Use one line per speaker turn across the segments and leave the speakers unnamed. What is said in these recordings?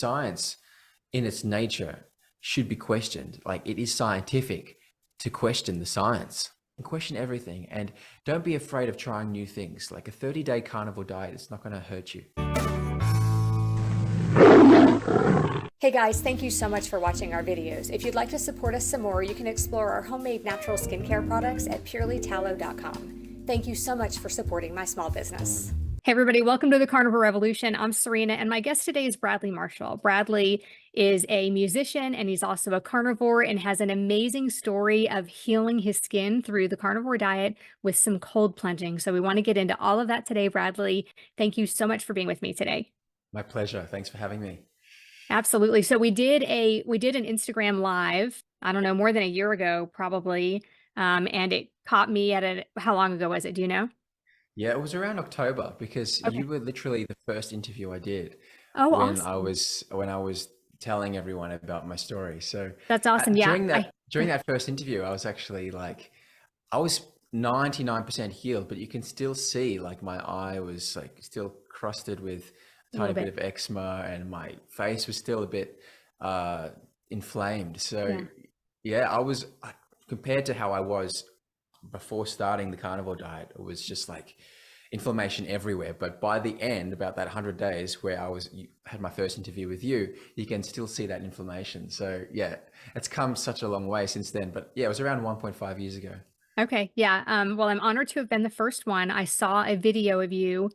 Science in its nature should be questioned. Like, it is scientific to question the science and question everything. And don't be afraid of trying new things. Like a 30-day carnivore diet, it's not going to hurt you.
Hey guys, thank you so much for watching our videos. If you'd like to support us some more, you can explore our homemade natural skincare products at purelytallow.com. Thank you so much for supporting my small business. Hey everybody, welcome to the Carnivore Revolution. I'm Serena, and my guest today is Bradley Marshall. Bradley is a musician, and he's also a carnivore and has an amazing story of healing his skin through the carnivore diet with some cold plunging. So we want to get into all of that today, Bradley. Thank you so much for being with me today.
My pleasure. Thanks for having me.
Absolutely. So we did an Instagram live, I don't know, more than a year ago, probably. And it caught me at how long ago was it? Do you know?
Yeah, it was around October because
Okay.
you were literally the first interview I did
Oh,
when I
awesome.
was telling everyone about my story. So
That's awesome. Yeah.
during that first interview, I was actually like, I was 99% healed, but you can still see like my eye was like still crusted with a
A
tiny
little
bit
bit.
of eczema, and my face was still a bit inflamed. So
Yeah.
yeah, I was compared to how I was before starting the carnivore diet, it was just like inflammation everywhere. But by the end, about that 100 days where had my first interview with you, you can still see that inflammation. So yeah, it's come such a long way since then. But yeah, it was around 1.5 years ago.
Okay. Yeah. Well, I'm honored to have been the first one. I saw a video of you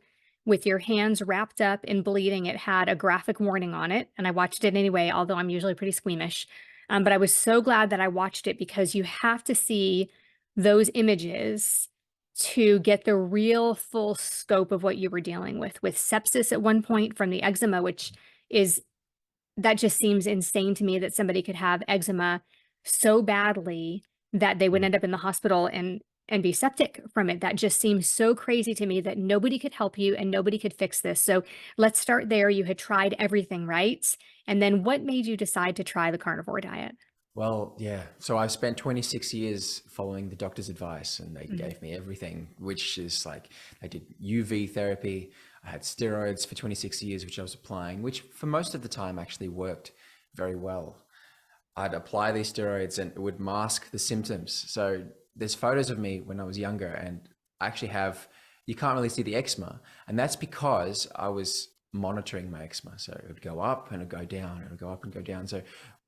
with your hands wrapped up and bleeding. It had a graphic warning on it, and I watched it anyway, although I'm usually pretty squeamish. But I was so glad that I watched it because you have to see those images to get the real full scope of what you were dealing with sepsis at one point from the eczema, which is that just seems insane to me that somebody could have eczema so badly that they would
Mm.
end up in the hospital and be septic from it. That just seems so crazy to me that nobody could help you and nobody could fix this. So let's start there. You had tried everything, right? And then what made you decide to try the carnivore diet?
Well, yeah. So I've spent 26 years following the doctor's advice, and they
Mhm.
gave me everything, which is like I did UV therapy. I had steroids for 26 years, which I was applying, which for most of the time actually worked very well. I'd apply these steroids and it would mask the symptoms. So there's photos of me when I was younger, and I actually you can't really see the eczema. And that's because I was monitoring my eczema. So it would go up and it would go down, and it would go up and go down. So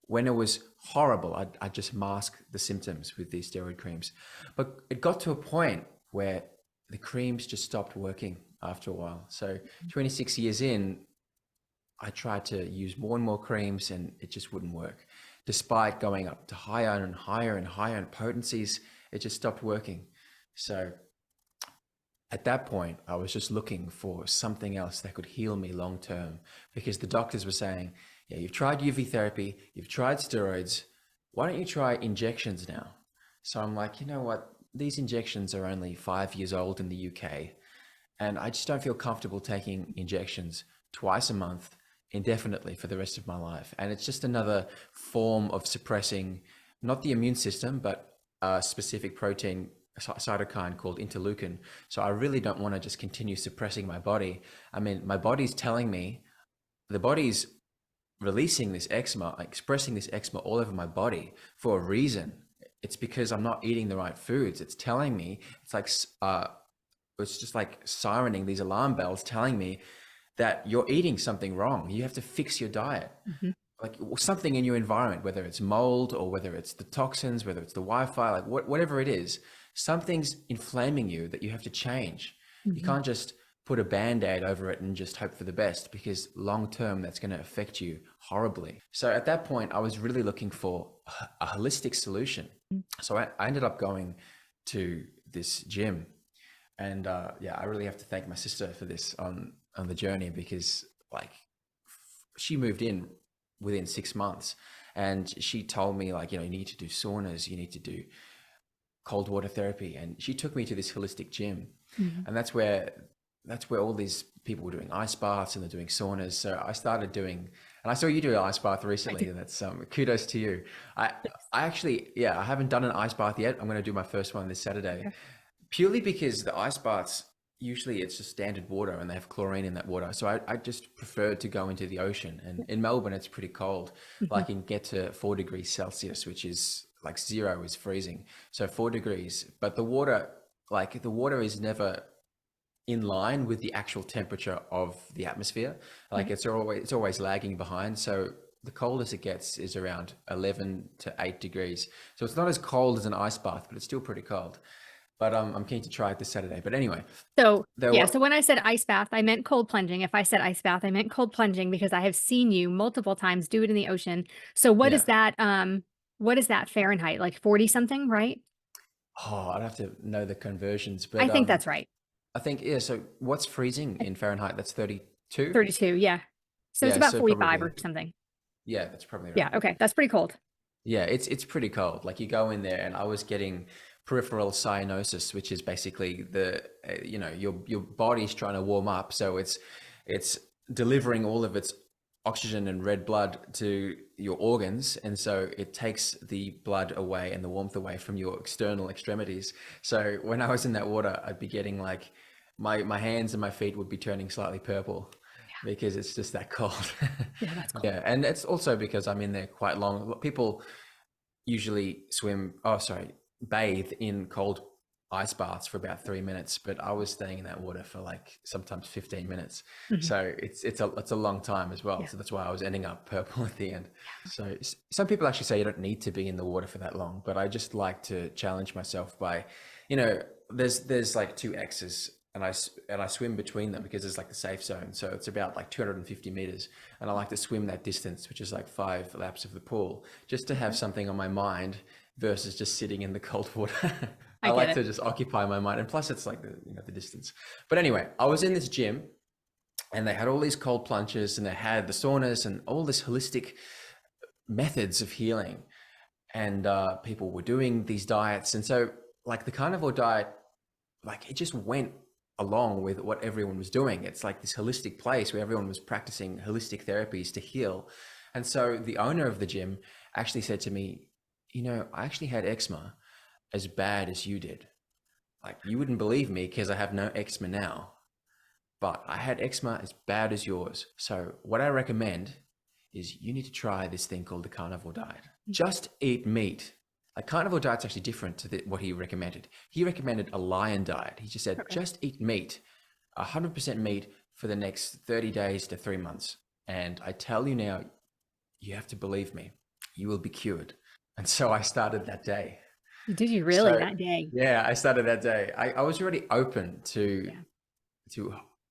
when it was horrible, I'd just mask the symptoms with these steroid creams. But it got to a point where the creams just stopped working after a while. So 26 years in, I tried to use more and more creams, and it just wouldn't work. Despite going up to higher and higher and higher in potencies, it just stopped working. So at that point, I was just looking for something else that could heal me long term, because the doctors were saying, yeah, you've tried UV therapy, you've tried steroids. Why don't you try injections now? So I'm like, you know what? These injections are only 5 years old in the UK, and I just don't feel comfortable taking injections twice a month indefinitely for the rest of my life. And it's just another form of suppressing not the immune system, but a specific protein cytokine called interleukin. So I really don't want to just continue suppressing my body. I mean, my body's telling me, the body's releasing this eczema, expressing this eczema all over my body for a reason. It's because I'm not eating the right foods. It's telling me, it's just like sirening these alarm bells telling me that you're eating something wrong. You have to fix your diet.
Mhm.
Like something in your environment, whether it's mold or whether it's the toxins, whether it's the Wi-Fi, like whatever it is, something's inflaming you that you have to change. You
Mhm.
can't just put a band-aid over it and just hope for the best, because long term that's going to affect you horribly. So at that point, I was really looking for a holistic solution. So I ended up going to this gym, and yeah, I really have to thank my sister for this on the journey, because like she moved in within 6 months, and she told me, like, you know, you need to do saunas, you need to do cold water therapy, and she took me to this holistic gym,
Mhm.
and that's where all these people were doing ice baths and they're doing saunas. So I started doing, and I saw you do an ice bath
I
recently,
do.
and that's kudos to you. I I actually, yeah, I haven't done an ice bath yet. I'm going to do my first one this Saturday,
Okay.
purely because the ice baths, usually it's just standard water and they have chlorine in that water. So I just prefer to go into the ocean. And in Melbourne, it's pretty cold. Like, I can get to 4 degrees Celsius, which is like 0 is freezing. So 4 degrees, but the water is never in line with the actual temperature of the atmosphere. Like, it's always lagging behind. So the coldest it gets is around 11 to 8 degrees. So it's not as cold as an ice bath, but it's still pretty cold. But I'm keen to try it this Saturday. But anyway,
So so when I said ice bath, I meant cold plunging. If I said ice bath, I meant cold plunging because I have seen you multiple times do it in the ocean. So what is that? What is that Fahrenheit? Like 40 something, right?
oh, I'd have to know the conversions, but
I think that's right.
I think, yeah. So what's freezing in Fahrenheit? That's 32.
32, yeah. So it's
Yeah,
about
so
45
probably,
or something.
yeah, that's probably right.
Yeah, okay. That's pretty cold.
Yeah, it's pretty cold. Like, you go in there, and I was getting peripheral cyanosis, which is basically your body's trying to warm up, so it's delivering all of its oxygen and red blood to your organs, and so it takes the blood away and the warmth away from your external extremities. So when I was in that water, I'd be getting like my hands and my feet would be turning slightly purple. Because it's just that cold.
Yeah, that's cold.
Yeah, and it's also because I'm in there quite long. People usually bathe in cold ice baths for about 3 minutes, but I was staying in that water for like sometimes 15 minutes. So it's a long time as well. So that's why I was ending up purple at the end. So some people actually say you don't need to be in the water for that long, but I just like to challenge myself by, there's like 2 X's. And I swim between them because it's like the safe zone. So it's about like 250 meters. And I like to swim that distance, which is like 5 laps of the pool, just to have something on my mind versus just sitting in the cold water. I like to just occupy my mind. And plus it's like the distance. But anyway, I was in this gym and they had all these cold plunges and they had the saunas and all this holistic methods of healing. And people were doing these diets. And so like the carnivore diet, like it just went along with what everyone was doing. It's like this holistic place where everyone was practicing holistic therapies to heal. And so the owner of the gym actually said to me, I actually had eczema as bad as you did. Like, you wouldn't believe me because I have no eczema now, but I had eczema as bad as yours. So what I recommend is you need to try this thing called the carnivore diet. Just eat meat. A carnivore diet's actually different to what he recommended. He recommended a lion diet. He just said, just eat meat, 100% meat for the next 30 days to 3 months. And I tell you now, you have to believe me, you will be cured. And so I started that day.
Did you really that day?
Yeah, I started that day. I was already open to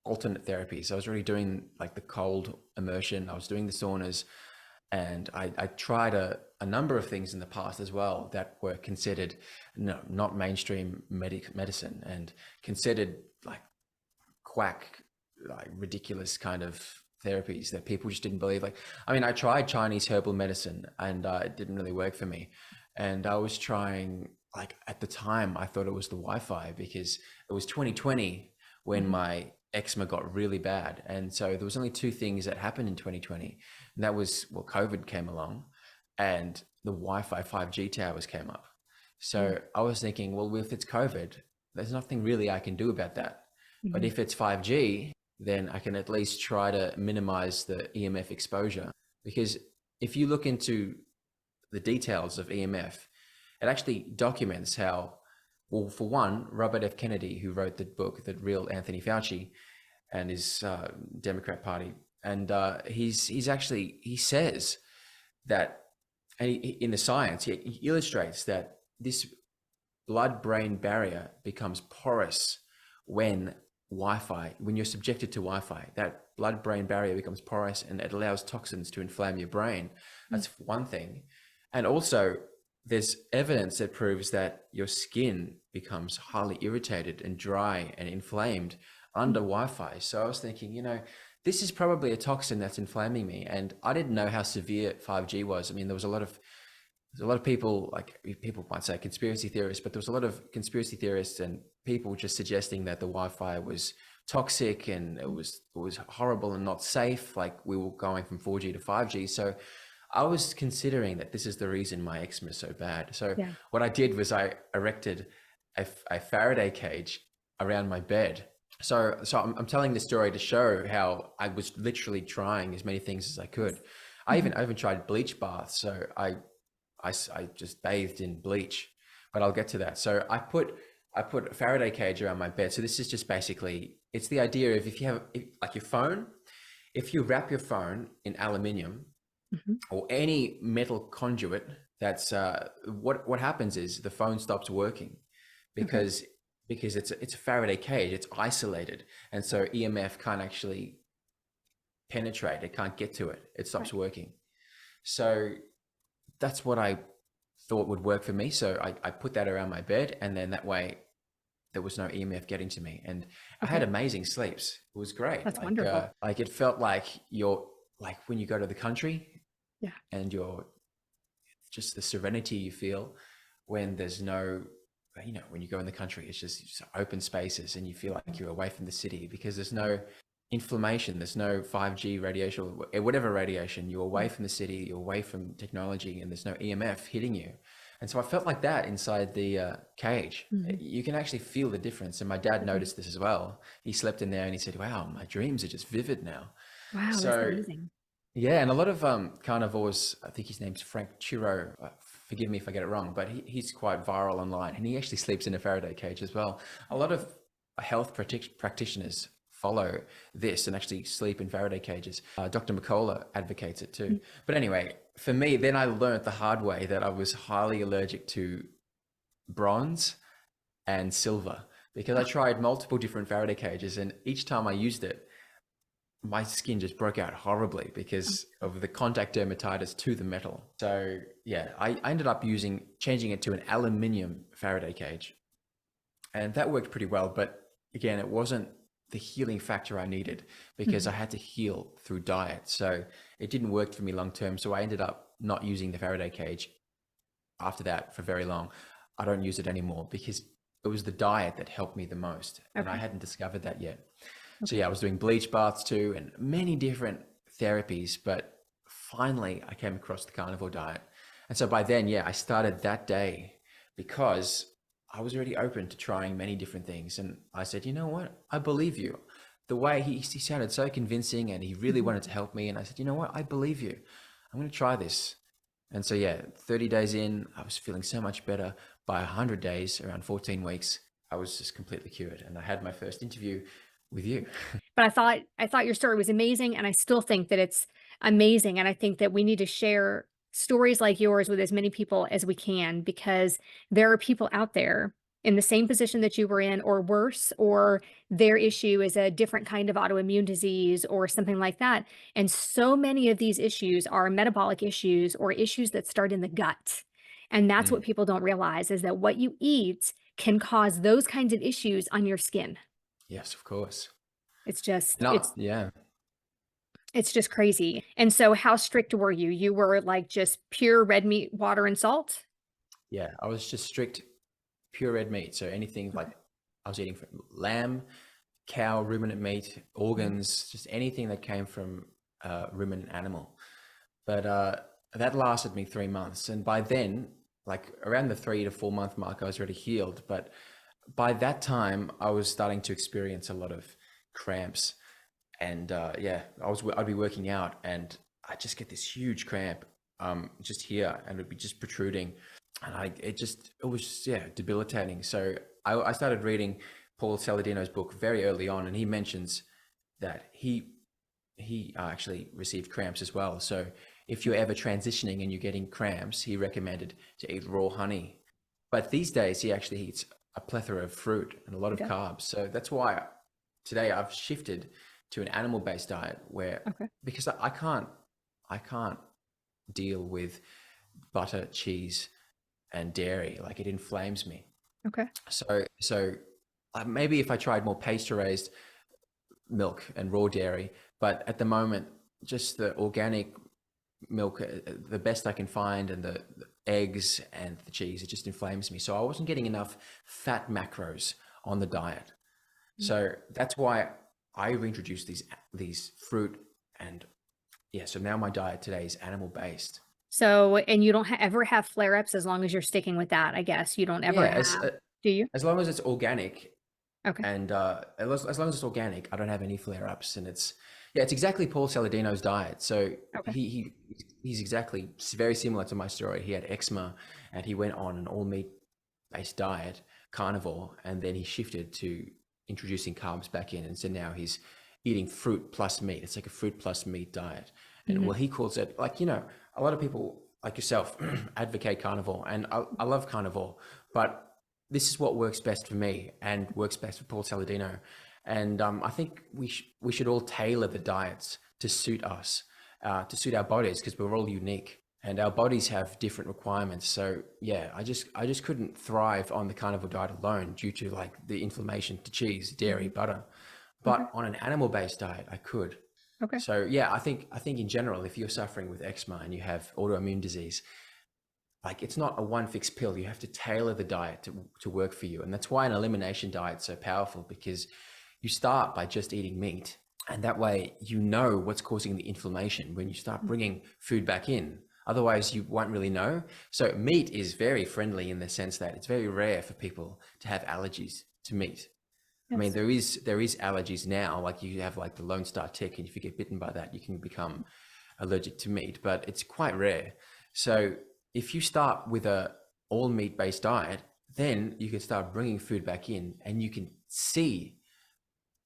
alternate therapies. I was already doing like the cold immersion. I was doing the saunas. And I tried a number of things in the past as well that were considered not mainstream medicine and considered like quack, like ridiculous kind of therapies that people just didn't believe. Like, I mean, I tried Chinese herbal medicine and it didn't really work for me. And I was trying, like at the time, I thought it was the Wi-Fi because it was 2020 when my eczema got really bad. And so there was only 2 things that happened in 2020. And that was, well, COVID came along and the Wi-Fi 5G towers came up. So I was thinking, well, if it's COVID, there's nothing really I can do about that. But if it's 5G, then I can at least try to minimize the EMF exposure. Because if you look into the details of EMF, it actually documents how, well, for one, Robert F. Kennedy, who wrote the book, The Real Anthony Fauci, and his Democrat Party, and he says that, and in the science, he illustrates that this blood-brain barrier becomes porous when you're subjected to Wi-Fi. That blood-brain barrier becomes porous and it allows toxins to inflame your brain. That's one thing. And also, there's evidence that proves that your skin becomes highly irritated and dry and inflamed under Wi-Fi. So I was thinking, this is probably a toxin that's inflaming me. And I didn't know how severe 5G was. I mean, there's a lot of people, like people might say conspiracy theorists, but there was a lot of conspiracy theorists and people just suggesting that the Wi-Fi was toxic and it was horrible and not safe. Like we were going from 4G to 5G. So I was considering that this is the reason my eczema is so bad. So what I did was I erected a Faraday cage around my bed So I'm telling this story to show how I was literally trying as many things as I could.
Mhm.
I even tried bleach baths. So I just bathed in bleach, but I'll get to that. So I put a Faraday cage around my bed. So this is just basically, it's the idea of if you have like your phone, if you wrap your phone in aluminium
Mhm.
or any metal conduit, that's what happens is the phone stops working
Okay.
because it's a Faraday cage, it's isolated, and so EMF can't actually penetrate, it can't get to it, it stops
Right.
working. So that's what I thought would work for me. So I put that around my bed, and then that way there was no EMF getting to me, and I had
Okay.
amazing sleeps. It was great.
That's wonderful.
Like it felt like you're like when you go to the country
Yeah.
and you're just the serenity you feel when there's no, you know, when you go in the country, it's just open spaces and you feel like you're away from the city because there's no inflammation, there's no 5G radiation, or whatever radiation. You're away
Right.
from the city, you're away from technology, and there's no EMF hitting you. And so I felt like that inside the cage.
Mhm.
You can actually feel the difference. And my dad
Okay.
noticed this as well. He slept in there and he said, "Wow, my dreams are just vivid now."
Wow, that's
So
amazing.
yeah, and a lot of carnivores, I think his name's Frank Chiro. Forgive me if I get it wrong, but he's quite viral online, and he actually sleeps in a Faraday cage as well. A lot of health practitioners follow this and actually sleep in Faraday cages. Dr. McCullough advocates it too.
Mm.
But anyway, for me, then I learned the hard way that I was highly allergic to bronze and silver because I
Oh,
tried multiple different Faraday cages, and each time I used it, my skin just broke out horribly
um,
because of the contact dermatitis to the metal. So yeah, I ended up changing it to an aluminium Faraday cage, and that worked pretty well. But again, it wasn't the healing factor I needed because I
mhm.
had to heal through diet. So it didn't work for me long term. So I ended up not using the Faraday cage after that for very long. I don't use it anymore because it was the diet that helped me the most, and I
Okay.
hadn't discovered that yet. So
Okay.
yeah, I was doing bleach baths too and many different therapies, but finally I came across the carnivore diet. And so by then, yeah, I started that day because I was already open to trying many different things. And I said, you know what? I believe you. The way he sounded so convincing and he really
Mhm.
wanted to help me. And I said, you know what? I believe you. I'm going to try this. And so, yeah, 30 days in, I was feeling so much better. By 100 days, around 14 weeks, I was just completely cured. And I had my first interview with you.
But I thought your story was amazing, and I still think that it's amazing, and I think that we need to share stories like yours with as many people as we can because there are people out there in the same position that you were in or worse, or their issue is a different kind of autoimmune disease or something like that, and so many of these issues are metabolic issues or issues that start in the gut, and that's what
Mm,
people don't realize is that what you eat can cause those kinds of issues on your skin.
yes, of course.
It's just
No,
it's
yeah,
It's just crazy. And so how strict were you? You were, like, just pure red meat, water, and salt?
yeah. I was just strict, pure red meat. So anything like
Okay.
I was eating from lamb, cow, ruminant meat,
Mhm.
organs, just anything that came from ruminant animal. But that lasted me 3 months, and by then, like around the 3 to 4 month mark, I was already healed. But by that time, I was starting to experience a lot of cramps, and yeah, I'd be working out, and I just get this huge cramp, just here, and it'd be just protruding, and it was yeah debilitating. So I started reading Paul Saladino's book very early on, and he mentions that he actually received cramps as well. So if you're ever transitioning and you're getting cramps, he recommended to eat raw honey. But these days, he actually eats a plethora of fruit and a lot
He
of
does?
carbs. So that's why today I've shifted to an animal-based diet where
Okay.
because I can't deal with butter, cheese, and dairy. Like it inflames me.
Okay.
So maybe if I tried more pasteurized milk and raw dairy, but at the moment, just the organic milk, the best I can find, and the eggs and the cheese, it just inflames me. So I wasn't getting enough fat macros on the diet.
Mm.
So that's why I reintroduced these fruit and yeah. So now my diet today is animal based.
So and you don't ever have flare-ups as long as you're sticking with that, I guess? You don't ever
Yeah,
have do you?
as long as it's organic,
Okay.
And as long as it's organic, I don't have any flare-ups. And it's exactly Paul Saladino's diet. So
Okay.
he's exactly very similar to my story. He had eczema, and he went on an all meat based diet, carnivore, and then he shifted to introducing carbs back in. And so now he's eating fruit plus meat. It's like a fruit plus meat diet. And
Mhm.
well, he calls it, like, a lot of people like yourself advocate carnivore, and I love carnivore, but this is what works best for me and works best for Paul Saladino. And I think we should all tailor the diets to suit us, to suit our bodies, because we're all unique and our bodies have different requirements. So yeah, I just couldn't thrive on the carnivore diet alone due to like the inflammation to cheese, dairy,
Mhm.
butter.
Okay.
But on an animal-based diet, I could.
Okay.
So yeah, I think in general, if you're suffering with eczema and you have autoimmune disease, like it's not a one fixed pill. You have to tailor the diet to work for you. And that's why an elimination diet is so powerful, because you start by just eating meat. And that way, what's causing the inflammation when you start bringing food back in. Otherwise, you won't really know. So meat is very friendly in the sense that it's very rare for people to have allergies to meat. I mean,
Yes.
there is allergies now, like you have like the Lone Star tick, and if you get bitten by that, you can become allergic to meat, but it's quite rare. So if you start with a all meat based diet, then you can start bringing food back in, and you can see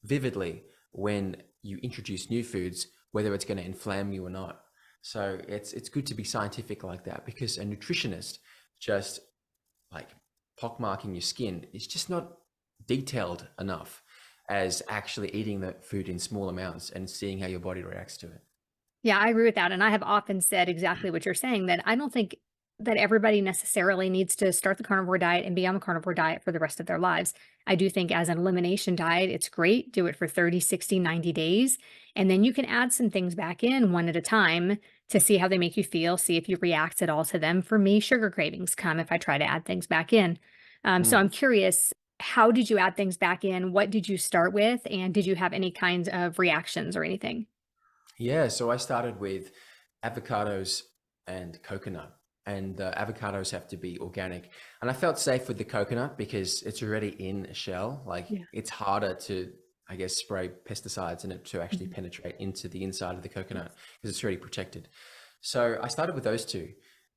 vividly when you introduce new foods whether it's going to inflame you or not. So it's good to be scientific like that, because a nutritionist just like pockmarking your skin is just not detailed enough as actually eating the food in small amounts and seeing how your body reacts to it.
Yeah, I agree with that, and I have often said exactly what you're saying, that I don't think that everybody necessarily needs to start the carnivore diet and be on the carnivore diet for the rest of their lives. I do think as an elimination diet, it's great. Do it for 30, 60, 90 days, and then you can add some things back in one at a time to see how they make you feel, see if you react at all to them. For me, sugar cravings come if I try to add things back in. So
Mm.
I'm curious, how did you add things back in? What did you start with? And did you have any kinds of reactions or anything?
Yeah, so I started with avocados and coconut, and the avocados have to be organic. And I felt safe with the coconut because it's already in a shell. Like
Yeah.
it's harder to, I guess, spray pesticides in it to actually
Mhm.
penetrate into the inside of the coconut
Yes.
because it's already protected. So I started with those two.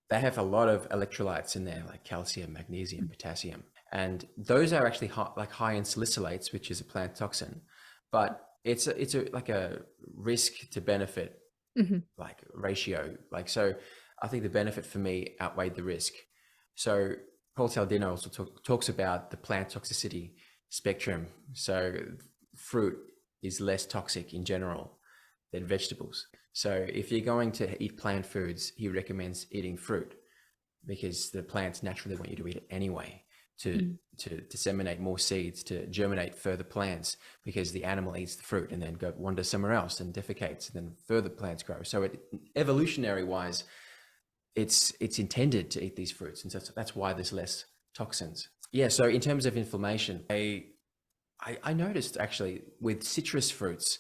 They have a lot of electrolytes in there, like calcium, magnesium, potassium, and those are actually high in salicylates, which is a plant toxin. But it's like a risk to benefit
Mhm.
like ratio. Like so, I think the benefit for me outweighed the risk. So Paul Saladino also talks about the plant toxicity spectrum. So fruit is less toxic in general than vegetables. So if you're going to eat plant foods, he recommends eating fruit because the plants naturally want you to eat it anyway to
Mhm.
to disseminate more seeds, to germinate further plants, because the animal eats the fruit and then go wander somewhere else and defecates, and then further plants grow. So evolutionary wise, it's intended to eat these fruits, and so that's why there's less toxins. Yeah. So in terms of inflammation, I noticed actually with citrus fruits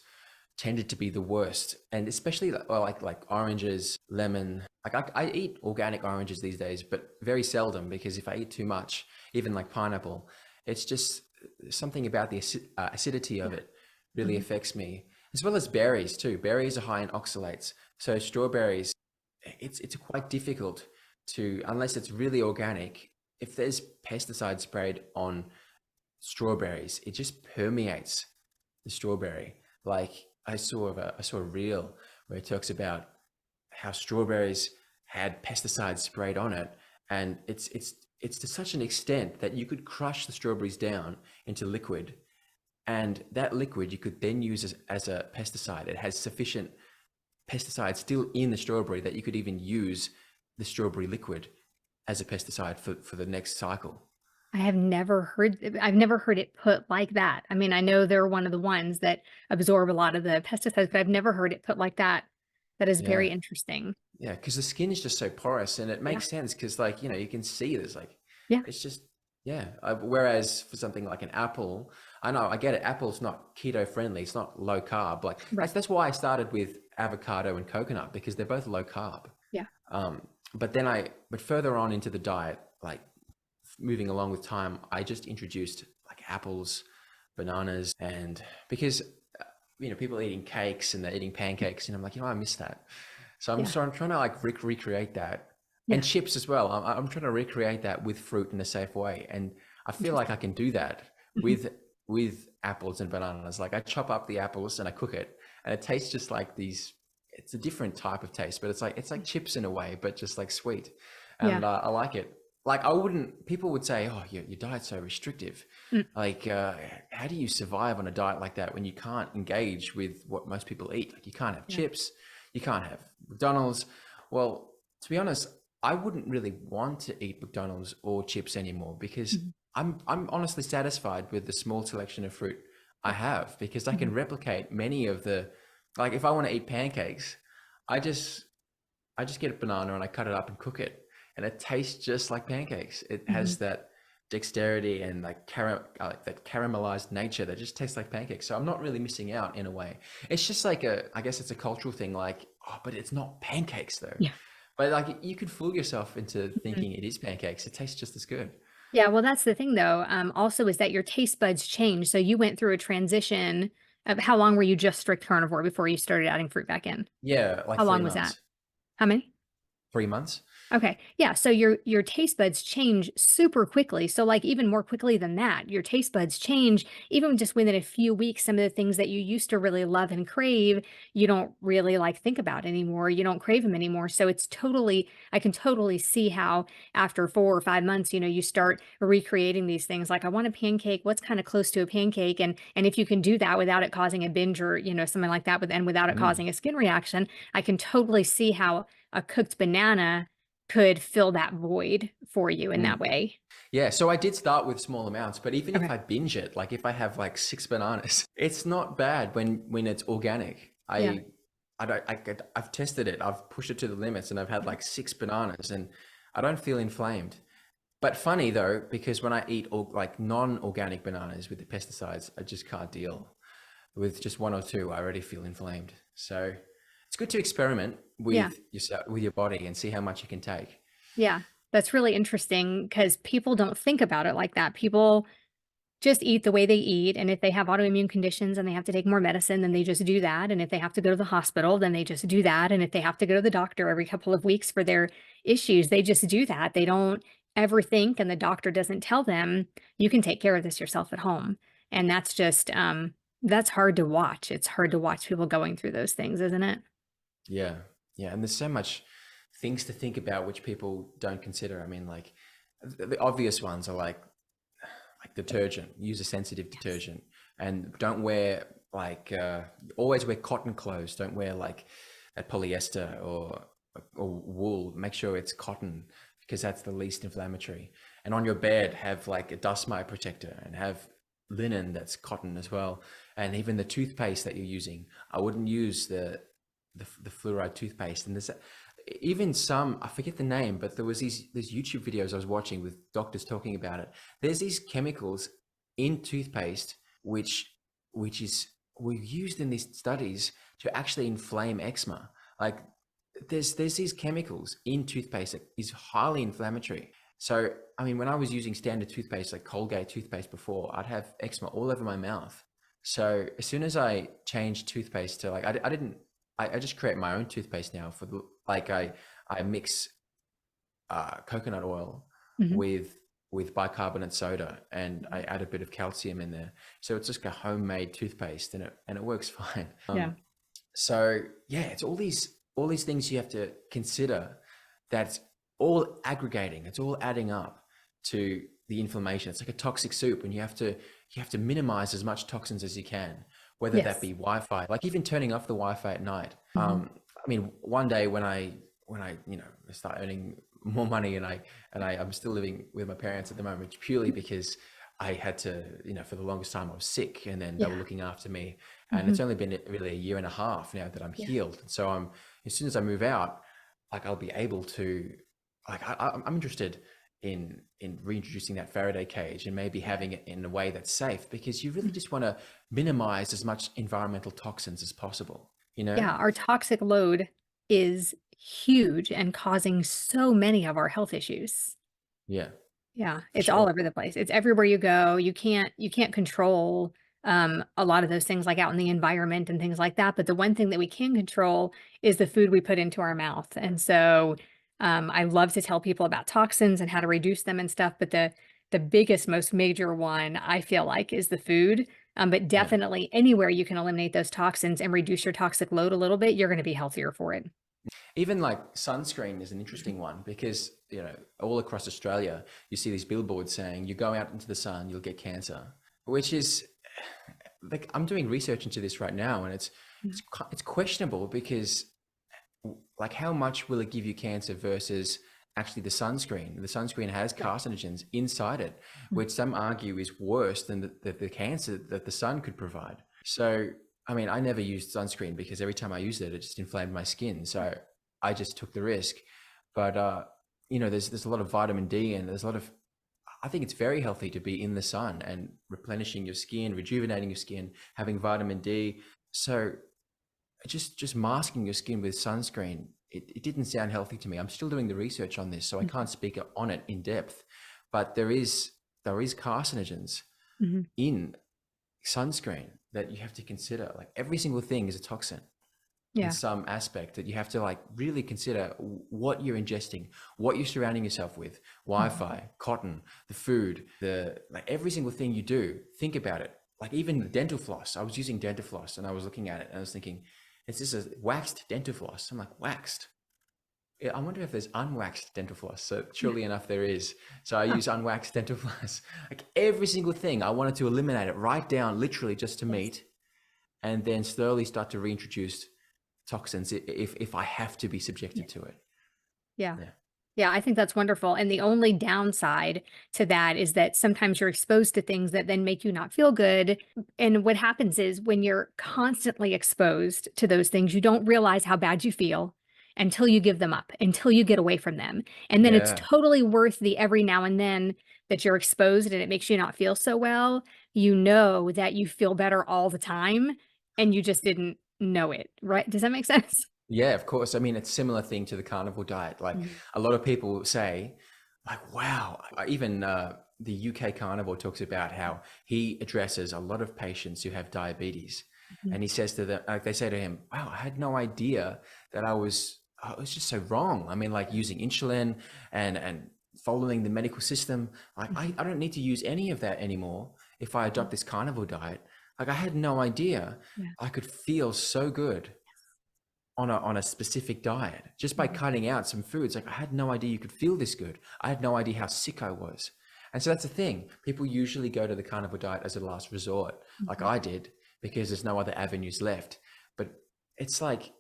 tended to be the worst, and especially like oranges, lemon. Like I eat organic oranges these days, but very seldom, because if I eat too much, even like pineapple, it's just something about the acidity of
Yeah.
it really
Mhm.
affects me. As well as berries too. Berries are high in oxalates, so strawberries, it's quite difficult to, unless it's really organic. If there's pesticide sprayed on strawberries, it just permeates the strawberry. Like I saw a reel where it talks about how strawberries had pesticides sprayed on it, and it's to such an extent that you could crush the strawberries down into liquid, and that liquid you could then use as a pesticide. It has sufficient pesticide still in the strawberry that you could even use the strawberry liquid as a pesticide for the next cycle.
I've never heard it put like that. I mean, I know they're one of the ones that absorb a lot of the pesticides, but I've never heard it put like that. That is very
Yeah.
interesting.
Yeah, because the skin is just so porous, and it
Yeah.
makes sense because, like, you can see there's like,
Yeah.
it's just, yeah. Whereas for something like an apple, I know, I get it. Apple's not keto friendly. It's not low carb. Like
Right.
that's why I started with avocado and coconut, because they're both low carb.
Yeah.
But further on into the diet, like moving along with time, I just introduced like apples, bananas, and because people eating cakes and they're eating pancakes, and I'm like, I miss that. So I'm
Yeah.
so I'm trying to like recreate that, and
Yeah.
chips as well. I'm trying to recreate that with fruit in a safe way, and I feel like I
Interesting.
can do that
Mhm.
with apples and bananas. Like I chop up the apples and I cook it, and it tastes just like these. It's a different type of taste, but it's like chips in a way, but just like sweet,
Yeah.
and I like it. Like I wouldn't. People would say, "Oh, your diet's so restrictive."
Mm.
Like, how do you survive on a diet like that when you can't engage with what most people eat? Like, you can't have
Yeah.
chips, you can't have McDonald's. Well, to be honest, I wouldn't really want to eat McDonald's or chips anymore because
Mhm.
I'm honestly satisfied with the small selection of fruit I
Yeah.
have because I
Mhm.
can replicate many of the, like if I want to eat pancakes, I just I just get a banana and I cut it up and cook it, and it tastes just like pancakes. It
Mhm.
has that dexterity and like that caramelized nature that just tastes like pancakes. So I'm not really missing out in a way. It's just like I guess it's a cultural thing. Like, oh, but it's not pancakes though.
Yeah.
But like you could fool yourself into
Mhm.
thinking it is pancakes. It tastes just as good.
Yeah, well, that's the thing though, also is that your taste buds change. So you went through a transition of how long were you just strict carnivore before you started adding fruit back in?
Yeah, like
How
three
long was that?
months.
How many?
3 months.
Okay. Yeah. So your taste buds change super quickly. So like even more quickly than that, your taste buds change even just within a few weeks. Some of the things that you used to really love and crave, you don't really like think about anymore. You don't crave them anymore. So it's totally, I can totally see how after 4 or 5 months, you start recreating these things. Like I want a pancake. What's kind of close to a pancake? And if you can do that without it causing a binge or something like that, and without it
Mm,
causing a skin reaction, I can totally see how a cooked banana could fill that void for you in that
mm.
way.
Yeah, so I did start with small amounts, but even if
Okay.
I binge it, like if I have like 6 bananas, it's not bad when it's organic.
Yeah.
I've tested it. I've pushed it to the limits, and I've had
Mhm.
like 6 bananas, and I don't feel inflamed. But funny though, because when I eat like non-organic bananas with the pesticides, I just can't deal. With just one or two, I already feel inflamed. So it's good to experiment
Yeah.
with yourself, with your body, and see how much you can take.
Yeah. That's really interesting because people don't think about it like that. People just eat the way they eat. And if they have autoimmune conditions and they have to take more medicine, then they just do that. And if they have to go to the hospital, then they just do that. And if they have to go to the doctor every couple of weeks for their issues, they just do that. They don't ever think, and the doctor doesn't tell them, you can take care of this yourself at home. And that's hard to watch. It's hard to watch people going through those things, isn't it?
Yeah, yeah, and there's so much things to think about which people don't consider. I mean, like the obvious ones are like detergent. Use a sensitive
Yes.
detergent, and don't wear like always wear cotton clothes. Don't wear like that polyester or wool. Make sure it's cotton because that's the least inflammatory. And on your bed, have like a dust mite protector and have linen that's cotton as well. And even the toothpaste that you're using, I wouldn't use the fluoride toothpaste. And there's even some, I forget the name, but there was these YouTube videos I was watching with doctors talking about it. There's these chemicals in toothpaste which is were used in these studies to actually inflame eczema. Like there's these chemicals in toothpaste that is highly inflammatory. So I mean, when I was using standard toothpaste like Colgate toothpaste before, I'd have eczema all over my mouth. So as soon as I changed toothpaste to like I didn't I just create my own toothpaste now for the like I mix coconut oil
Mhm.
with bicarbonate soda, and I add a bit of calcium in there. So it's just a homemade toothpaste, and it works fine.
Yeah.
So yeah, it's all these things you have to consider. That's all aggregating. It's all adding up to the inflammation. It's like a toxic soup, and you have to minimize as much toxins as you can, whether that
Yes.
be Wi-Fi, like even turning off the Wi-Fi at night.
Mhm.
I mean, one day when I start earning more money, and I'm still living with my parents at the moment purely because I had to, for the longest time I was sick, and then they were
Yeah.
looking after me. And it's
Mhm.
only been really a year and a half now that I'm
Yeah.
healed. So as soon as I move out, like I'll be able to, like I'm interested in reintroducing that Faraday cage and maybe having it in a way that's safe, because you really
Mhm.
just want to minimize as much environmental toxins as possible, you know?
Yeah, our toxic load is huge and causing so many of our health issues.
Yeah,
Yeah,
for
it's all
sure.
over the place. It's everywhere you go. You can't control. a lot of those things like out in the environment and things like that. But the one thing that we can control is the food we put into our mouth. And so I love to tell people about toxins and how to reduce them and stuff. But the biggest, most major one I feel like is the food. But
Yeah.
definitely anywhere you can eliminate those toxins and reduce your toxic load a little bit, you're going to be healthier for it.
Even like sunscreen is an interesting one because, you know, all across Australia, you see these billboards saying you go out into the sun, you'll get cancer, which is like, I'm doing research into this right now, and it's questionable because like how much will it give you cancer versus actually the sunscreen? The sunscreen has carcinogens inside it, which some argue is worse than the cancer that the sun could provide. So, I mean, I never used sunscreen because every time I used it, it just inflamed my skin. So I just took the risk. But, you know, there's a lot of vitamin D, and there's a lot of, I think it's very healthy to be in the sun and replenishing your skin, rejuvenating your skin, having vitamin D. So just masking your skin with sunscreen, it didn't sound healthy to me. I'm still doing the research on this, so I can't speak on it in depth. But there is carcinogens in sunscreen that you have to consider. Like every single thing is a toxin in some aspect that you have to like really consider what you're ingesting, what you're surrounding yourself with, Wi-Fi, cotton, the food, like every single thing you do, think about it. Like even the dental floss, I was using dental floss and I was looking at it and I was thinking, is this a waxed dental floss? I'm like, waxed? Yeah, I wonder if there's unwaxed dental floss. So surely enough, there is. So I use unwaxed dental floss. Like every single thing, I wanted to eliminate it, write down literally just to meet, and then slowly start to reintroduce toxins if I have to be subjected to it.
Yeah.
Yeah.
Yeah, I think that's wonderful. And the only downside to that is that sometimes you're exposed to things that then make you not feel good. And what happens is when you're constantly exposed to those things, you don't realize how bad you feel until you give them up, until you get away from them. And then it's
Yeah.
totally worth the every now and then that you're exposed and it makes you not feel so well. You know that you feel better all the time and you just didn't know it, right? Does that make sense?
Yeah, of course. I mean, it's a similar thing to the carnivore diet. Like a lot of people say, like, wow, even the UK carnivore talks about how he addresses a lot of patients who have diabetes. And he says to them, like they say to him, wow, I had no idea that I was just so wrong. I mean, like using insulin and following the medical system. Like I don't need to use any of that anymore if I adopt this carnivore diet. Like I had no idea I could feel so good on a specific diet just by cutting out some foods. Like I had no idea you could feel this good. I had no idea how sick I was. And so that's the thing. People usually go to the carnivore diet as a last resort, like I did, because there's no other avenues left. But it's like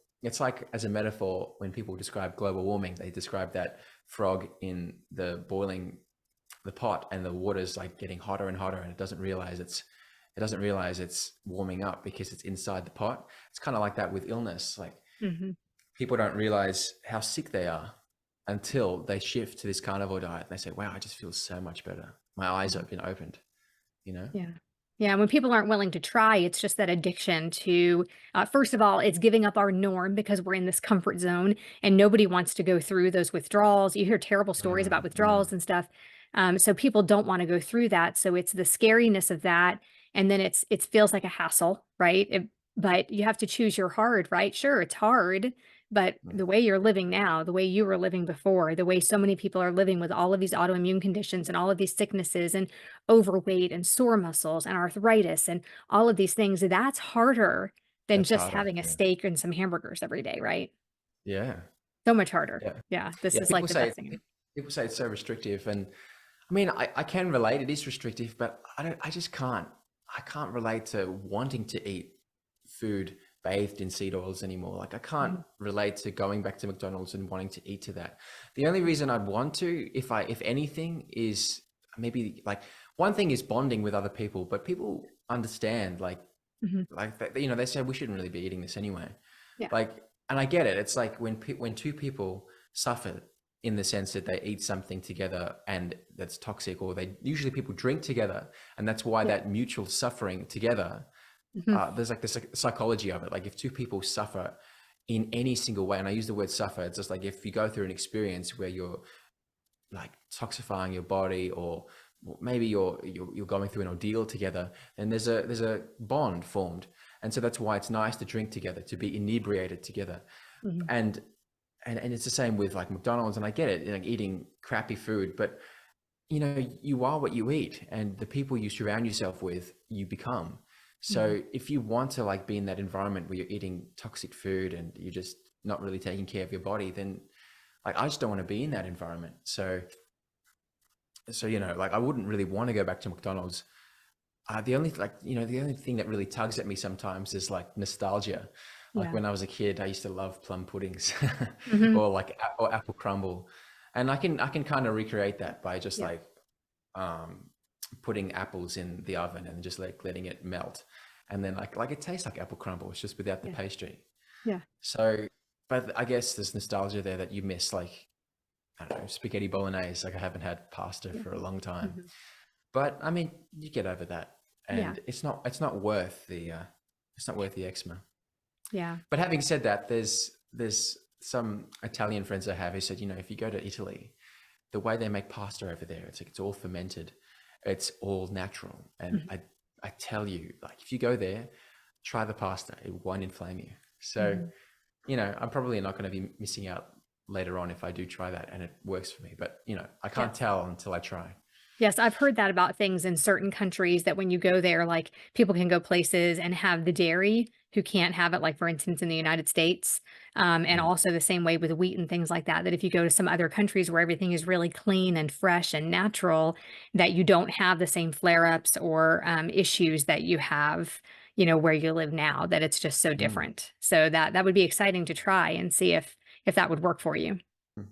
as a metaphor, when people describe global warming, they describe that frog in the boiling the pot and the water's like getting hotter and hotter, and it doesn't realize it's warming up because it's inside the pot. It's kind of like that with illness. Like people don't realize how sick they are until they shift to this carnivore diet and they say, wow, I just feel so much better. My eyes have been opened, you know?
Yeah. Yeah. And when people aren't willing to try, it's just that addiction to, first of all, it's giving up our norm because we're in this comfort zone and nobody wants to go through those withdrawals. You hear terrible stories about withdrawals and stuff. So people don't want to go through that. So it's the scariness of that. And then it feels like a hassle, right? But you have to choose your hard, right? Sure, it's hard, but the way you're living now, the way you were living before, the way so many people are living with all of these autoimmune conditions and all of these sicknesses and overweight and sore muscles and arthritis and all of these things, that's harder than
That's
just
harder.
having a steak and some hamburgers every day, right?
Yeah.
So much harder.
Yeah.
Yeah, this
Yeah.
is like the best thing.
People say it's so restrictive. And I mean, I can relate. It is restrictive, but I just can't. I can't relate to wanting to eat food bathed in seed oils anymore. Like I can't relate to going back to McDonald's and wanting to eat to that. The only reason I'd want to, if anything, is maybe like one thing is bonding with other people, but people understand like you know, they say we shouldn't really be eating this anyway.
Yeah.
Like, and I get it. It's like when two people suffer in the sense that they eat something together and that's toxic, or usually people drink together, and that's why that mutual suffering together. There's like the psychology of it. Like if two people suffer in any single way, and I use the word suffer, it's just like if you go through an experience where you're like toxifying your body or maybe you're going through an ordeal together, and there's a bond formed. And so that's why it's nice to drink together, to be inebriated together.
Mhm.
And it's the same with like McDonald's, and I get it, like eating crappy food, but you know, you are what you eat, and the people you surround yourself with, you become.
Mhm.
So if you want to like be in that environment where you're eating toxic food and you're just not really taking care of your body, then like I just don't want to be in that environment. So you know, like I wouldn't really want to go back to McDonald's. The only like you know the only thing that really tugs at me sometimes is like nostalgia. Like
Yeah.
when I was a kid, I used to love plum puddings
Mhm.
or like or apple crumble, and I can kind of recreate that by just
Yeah.
like um, putting apples in the oven and just like letting it melt, and then like it tastes like apple crumble. It's just without the
Yeah.
pastry.
Yeah.
So, but I guess there's nostalgia there that you miss, like I don't know, spaghetti bolognese. Like I haven't had pasta
Yeah.
for a long time.
Mhm.
But I mean, you get over that,
Yeah.
and it's not worth the eczema.
Yeah.
But having said that, there's some Italian friends I have who said, you know, if you go to Italy, the way they make pasta over there, it's like it's all fermented, it's all natural, and
Mhm.
I tell you, like if you go there, try the pasta, it won't inflame you. So
Mhm.
you know, I'm probably not going to be missing out later on if I do try that and it works for me. But you know, I can't
Yes.
tell until I try.
Yes, I've heard that about things in certain countries that when you go there, like people can go places and have the dairy who can't have it, like for instance, in the United States. And
Mm.
also the same way with wheat and things like that, that if you go to some other countries where everything is really clean and fresh and natural, that you don't have the same flare-ups or issues that you have, you know, where you live now, that it's just so
Mm.
different. So that would be exciting to try and see if that would work for you.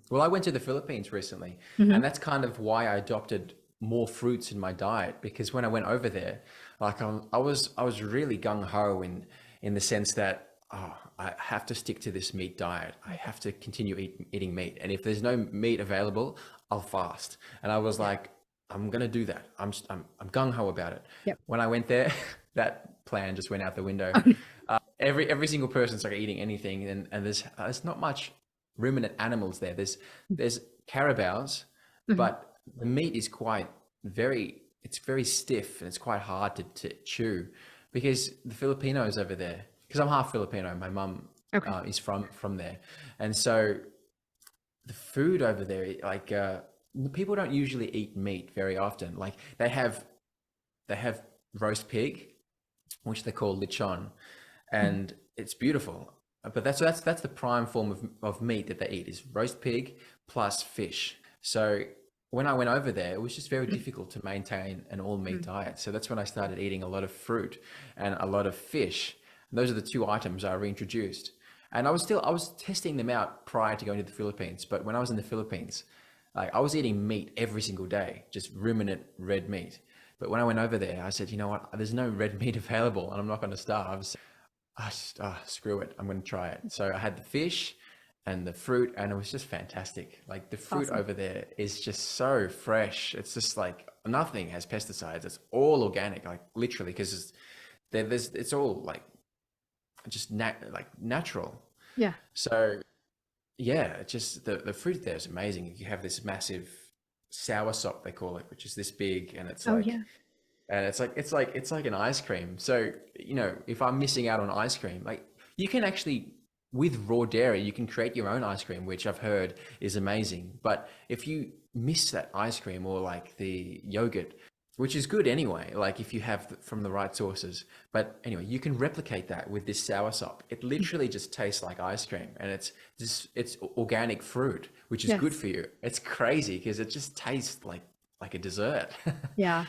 Well, I went to the Philippines recently, and
Hmm.
that's kind of why I adopted more fruits in my diet, because when I went over there, like I was really gung ho in the sense that oh, I have to stick to this meat diet. I have to continue eating meat, and if there's no meat available, I'll fast. And I was
Yeah.
like, I'm gonna do that. I'm gung ho about it.
Yep.
When I went there, that plan just went out the window. Every single person started eating anything, and there's not much ruminant animals there. There's carabaos,
Mhm.
but the meat is quite it's very stiff and it's quite hard to chew because the Filipinos over there, because I'm half Filipino, my mum
Okay.
is from there, and so the food over there, like people don't usually eat meat very often. Like they have roast pig, which they call lechon,
Mhm.
and it's beautiful. But that's the prime form of meat that they eat is roast pig plus fish. So when I went over there, it was just very difficult to maintain an all meat
Mhm.
diet. So that's when I started eating a lot of fruit and a lot of fish. And those are the two items I reintroduced. And I was testing them out prior to going to the Philippines. But when I was in the Philippines, like I was eating meat every single day, just ruminant red meat. But when I went over there, I said, you know what? There's no red meat available, and I'm not going to starve. So screw it. I'm going to try it. So I had the fish and the fruit, and it was just fantastic. Like the fruit
Awesome.
over there is just so fresh. It's just like nothing has pesticides. It's all organic, like literally, because it's all like just like natural.
Yeah.
So yeah, it's just the fruit there is amazing. You have this massive sour sop they call it, which is this big, and
Oh, yeah.
it's like an ice cream. So you know, if I'm missing out on ice cream, like you can actually with raw dairy, you can create your own ice cream, which I've heard is amazing. But if you miss that ice cream or like the yogurt, which is good anyway, like if you have from the right sources. But anyway, you can replicate that with this sour sop. It
Mhm.
literally just tastes like ice cream, and it's organic fruit, which is good
Yes.
for you. It's crazy because it just tastes like a dessert.
Yeah.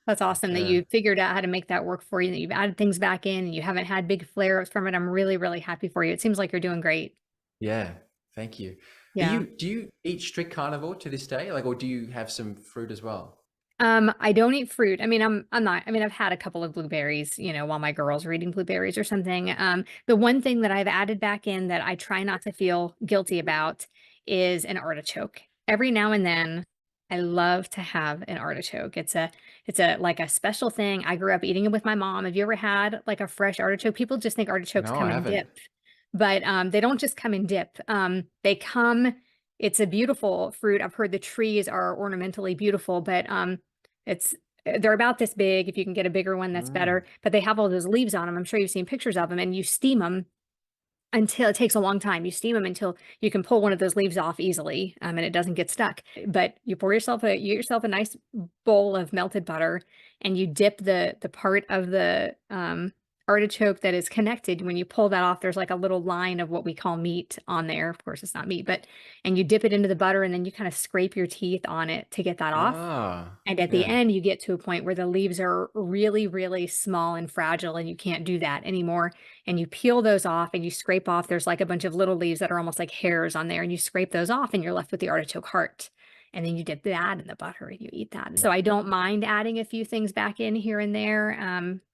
That's awesome that
Yeah.
you figured out how to make that work for you, that you've added things back in and you haven't had big flare-ups from it. I'm really, really happy for you. It seems like you're doing great.
Yeah, thank you.
Yeah.
Do you eat strict carnivore to this day? Like, or do you have some fruit as well?
I don't eat fruit. I mean, I'm not I mean, I've had a couple of blueberries, you know, while my girls were eating blueberries or something. The one thing that I've added back in that I try not to feel guilty about is an artichoke. Every now and then, I love to have an artichoke. It's a like a special thing. I grew up eating it with my mom. Have you ever had like a fresh artichoke? People just think artichokes
No, I
come in
haven't.
dip, but they don't just come in dip. They come. It's a beautiful fruit. I've heard the trees are ornamentally beautiful, but They're about this big. If you can get a bigger one, that's better. But they have all those leaves on them. I'm sure you've seen pictures of them, and you steam them until it takes a long time. You steam them until you can pull one of those leaves off easily, and it doesn't get stuck. But you get yourself a nice bowl of melted butter, and you dip the part of the artichoke that is connected. When you pull that off, there's like a little line of what we call meat on there. Of course, it's not meat, and you dip it into the butter, and then you kind of scrape your teeth on it to get that off. And at the
Yeah.
end, you get to a point where the leaves are really, really small and fragile, and you can't do that anymore. And you peel those off and you scrape off. There's like a bunch of little leaves that are almost like hairs on there, and you scrape those off, and you're left with the artichoke heart. And then you dip that in the butter and you eat that. So I don't mind adding a few things back in here and there.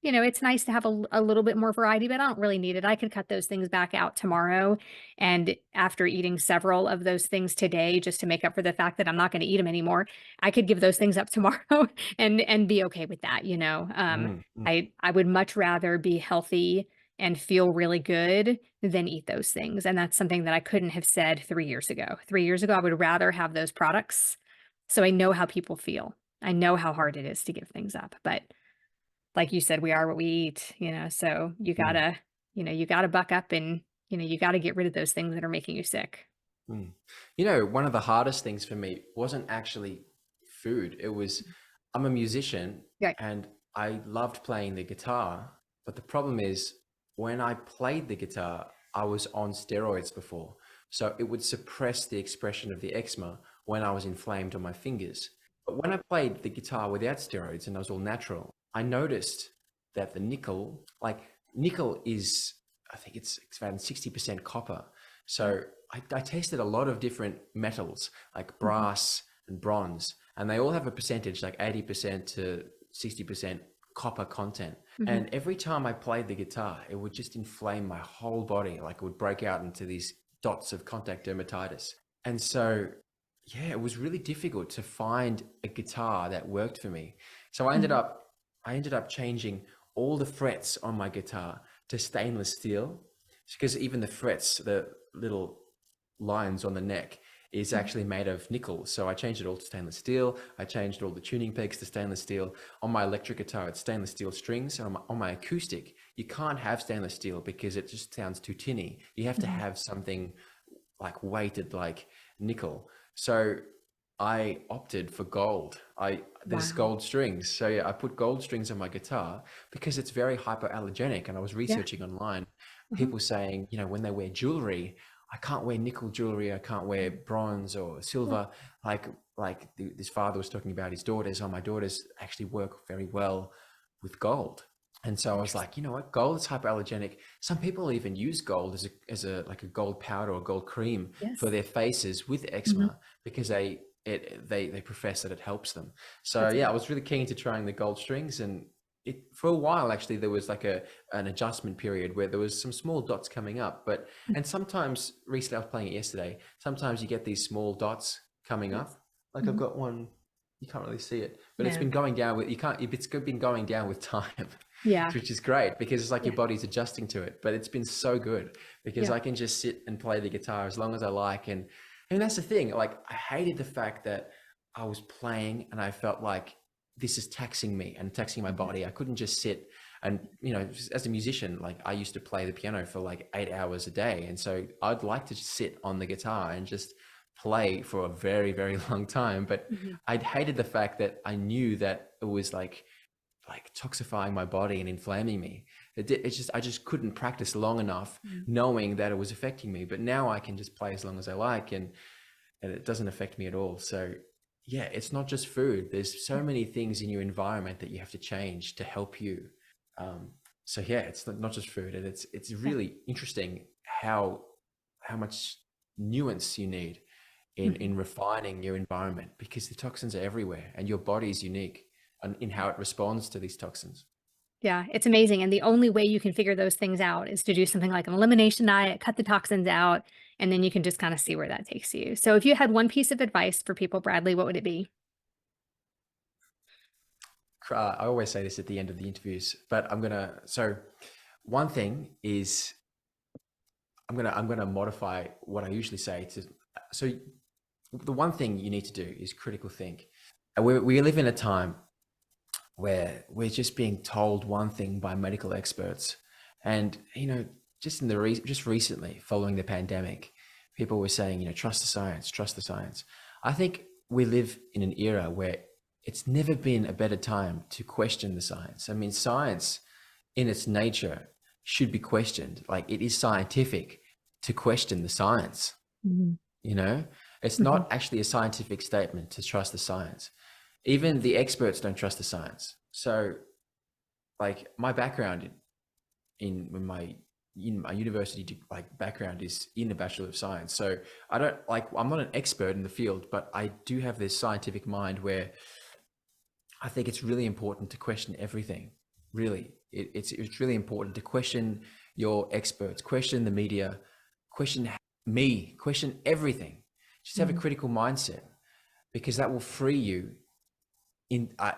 It's nice to have a little bit more variety, but I don't really need it. I could cut those things back out tomorrow. And after eating several of those things today, just to make up for the fact that I'm not going to eat them anymore, I could give those things up tomorrow and be okay with that. I would much rather be healthy and feel really good than eat those things. And that's something that I couldn't have said 3 years ago. 3 years ago, I would rather have those products. So I know how people feel. I know how hard it is to give things up. But like you said, we are what we eat, so you gotta buck up, and, you gotta get rid of those things that are making you sick.
One of the hardest things for me wasn't actually food. It was, I'm a musician,
Yeah.
and I loved playing the guitar. But the problem is, when I played the guitar, I was on steroids before. So it would suppress the expression of the eczema when I was inflamed on my fingers. But when I played the guitar without steroids and I was all natural, I noticed that the nickel is, I think it's around 60% copper. So I tasted a lot of different metals like brass and bronze, and they all have a percentage like 80% to 60% copper content. And every time I played the guitar, it would just inflame my whole body. Like it would break out into these dots of contact dermatitis. And so, yeah, it was really difficult to find a guitar that worked for me. So I ended up changing all the frets on my guitar to stainless steel, because even the frets, the little lines on the neck, is actually made of nickel. So I changed it all to stainless steel. I changed all the tuning pegs to stainless steel. On my electric guitar, it's stainless steel strings. And on my acoustic, you can't have stainless steel because it just sounds too tinny. You have to have something like weighted like nickel. So I opted for gold. There's gold strings. So yeah, I put gold strings on my guitar because it's very hypoallergenic. And I was researching online, people saying, when they wear jewelry, I can't wear nickel jewelry. I can't wear bronze or silver. This father was talking about his daughters. My daughters actually work very well with gold. And so I was like, you know what? Gold is hypoallergenic. Some people even use gold as a gold powder or gold cream for their faces with eczema because they profess that it helps them. So I was really keen to trying the gold strings, and for a while, actually, there was like an adjustment period where there was some small dots coming up, and sometimes, recently I was playing it yesterday, sometimes you get these small dots coming up. Like I've got one, you can't really see it, but it's been going down it's been going down with time, which is great because it's like your body's adjusting to it. But it's been so good because I can just sit and play the guitar as long as I like. And that's the thing, like I hated the fact that I was playing and I felt like this is taxing me and taxing my body. I couldn't just sit and, as a musician, like I used to play the piano for like 8 hours a day. And so I'd like to just sit on the guitar and just play for a very, very long time. But I'd hated the fact that I knew that it was like toxifying my body and inflaming me. I just couldn't practice long enough knowing that it was affecting me. But now I can just play as long as I like, and it doesn't affect me at all. So yeah, it's not just food. There's so many things in your environment that you have to change to help you. So yeah, it's not just food, and it's really interesting how much nuance you need in refining your environment, because the toxins are everywhere and your body is unique in how it responds to these toxins.
Yeah, it's amazing. And the only way you can figure those things out is to do something like an elimination diet, cut the toxins out, and then you can just kind of see where that takes you. So if you had one piece of advice for people, Bradley, what would it be?
I always say this at the end of the interviews, but so one thing is I'm gonna modify what I usually say so the one thing you need to do is critical think. We live in a time where we're just being told one thing by medical experts. And, just just recently following the pandemic, people were saying, trust the science, trust the science. I think we live in an era where it's never been a better time to question the science. I mean, science in its nature should be questioned. Like, it is scientific to question the science.
Mhm.
It's
Mhm.
not actually a scientific statement to trust the science. Even the experts don't trust the science. So, like, my background in my university background is in a Bachelor of Science. So I'm not an expert in the field, but I do have this scientific mind where I think it's really important to question everything. Really, it's really important to question your experts, question the media, question me, question everything. Just have a
Mhm.
critical mindset, because that will free you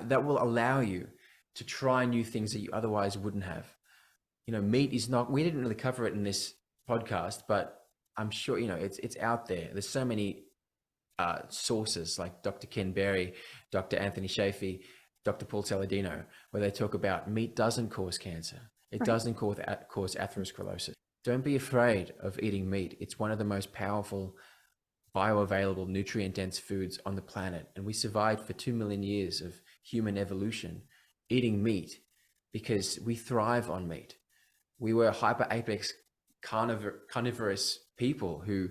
that will allow you to try new things that you otherwise wouldn't have. Meat is not, we didn't really cover it in this podcast, but I'm sure, it's out there. There's so many sources like Dr. Ken Berry, Dr. Anthony Shafee, Dr. Paul Saladino, where they talk about meat doesn't cause cancer. It
Right.
doesn't cause atherosclerosis. Don't be afraid of eating meat. It's one of the most powerful, bioavailable, nutrient-dense foods on the planet. And we survived for 2 million years of human evolution eating meat because we thrive on meat. We were hyper apex carnivorous people who,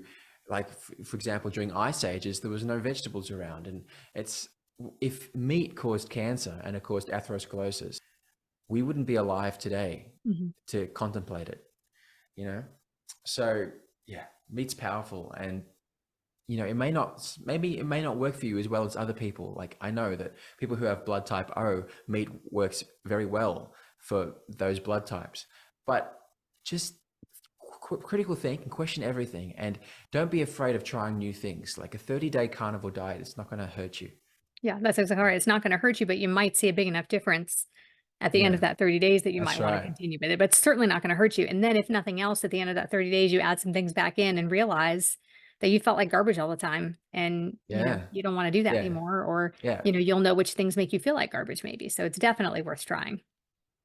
like, for example, during ice ages, there was no vegetables around. And if meat caused cancer and it caused atherosclerosis, we wouldn't be alive today
Mhm.
to contemplate it, you know? So yeah, meat's powerful, and maybe it may not work for you as well as other people. Like, I know that people who have blood type O, meat works very well for those blood types. But just critical think and question everything, and don't be afraid of trying new things. Like a 30-day carnivore diet, it's not going to hurt you.
Yeah, that's exactly right. It's not gonna hurt you, but you might see a big enough difference at the end of
Yeah,
that 30 days that you might
that's
wanna
right.
continue with it, but it's certainly not gonna hurt you, and then if nothing else, at the end of that 30 days, you add some things back in and realize that you felt like garbage all the time, and,
Yeah,
you don't wanna do that
yeah,
anymore, or,
yeah,
you'll know which things make you feel like garbage maybe, so it's definitely worth trying.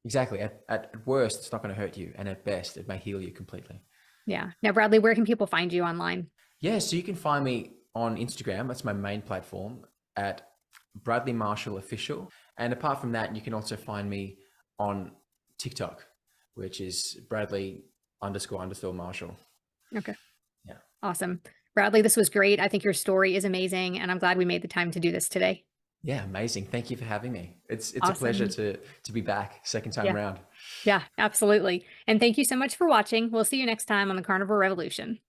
exactly. At worst, it's not going to hurt you, and at best, it may heal you completely.
Yeah. Now, Bradley, where can people find you online?
Yeah, so you can find me on Instagram. That's my main platform, at Bradley Marshall Official. And apart from that, you can also find me on TikTok, which is Bradley __ Marshall.
Okay.
Yeah.
Awesome. Bradley, this was great. I think your story is amazing, and I'm glad we made the time to do this today.
Yeah, amazing. Thank you for having me. It's a pleasure
Awesome.
to be back, second time
Yeah.
round.
Yeah, absolutely. And thank you so much for watching. We'll see you next time on the Carnivore Revolution.